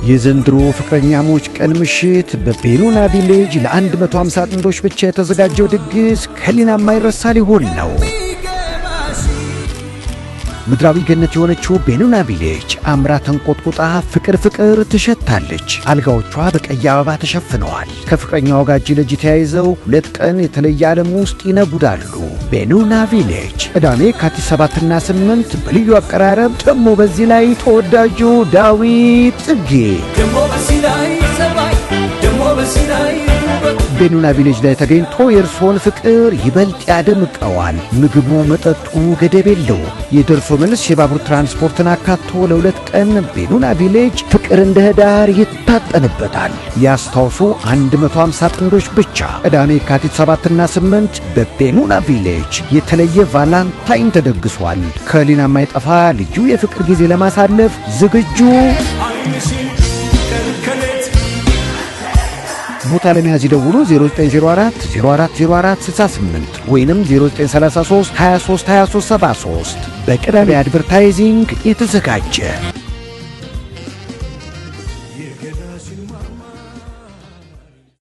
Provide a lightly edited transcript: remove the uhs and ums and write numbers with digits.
የዘንድሮ ፍቅረኛሞች ቀን ምሽት በቤኑና ቪሌጅ ለ150 ጥንዶች ብቻ የተዘጋጀው ድግስ ከሊና የማይረሳ ሊሆን ነው። ምድራዊ ገነት የሆነችው ቤኑና ቪሌጅ አምራ ተንቆጥቁጣ ፍቅር ትሸታለች። አልጋዎቿ በቀይ አበባ ተሸፍነዋል። ከፍቅረኛው ጋር እጅ ለእጅ ተያይዘው 2 ቀን የተለየ ዓለም ውስጥ ይነጉዳሉ። ቤኑና ቪሌጅ ቅዳሜ የካቲት 7 እና 8 በልዩ አቀራረብ ደግሞ በዚህ ላይ ተወዳጁ ዳዊት ጽጌ ቤኑና ቪሌጅ ላይ ተገኝቶ የእርሶን ፍቅር ይበልጥ ያደምቀዋል። ምግቡ መጠጡ ገደብ የለው። የደርሶ መልስ የባቡር ትራንስፖርትን አካቶ ለ2 ቀን ቤኑና ቪሌጅ ፍቅር እንደ ህዳር ይታጠንበታል። ያስታውሱ 150 ጥንዶች ብቻ። ቅዳሜ የካቲት 7 እና 8 በቤኑና ቪሌጅ የተለየ ቫላንታይን ተደግሷል። ከሊና የማይጠፋ ልዩ የፍቅር ጊዜ ለማሳለፍ ዝግጁ። ቦታ ለመያዝ ይደውሉ 0904 0404 68 ወይንም 0933 23 23 73 በቅዳሜ አድቨርታይዚንግ የተዘጋጀ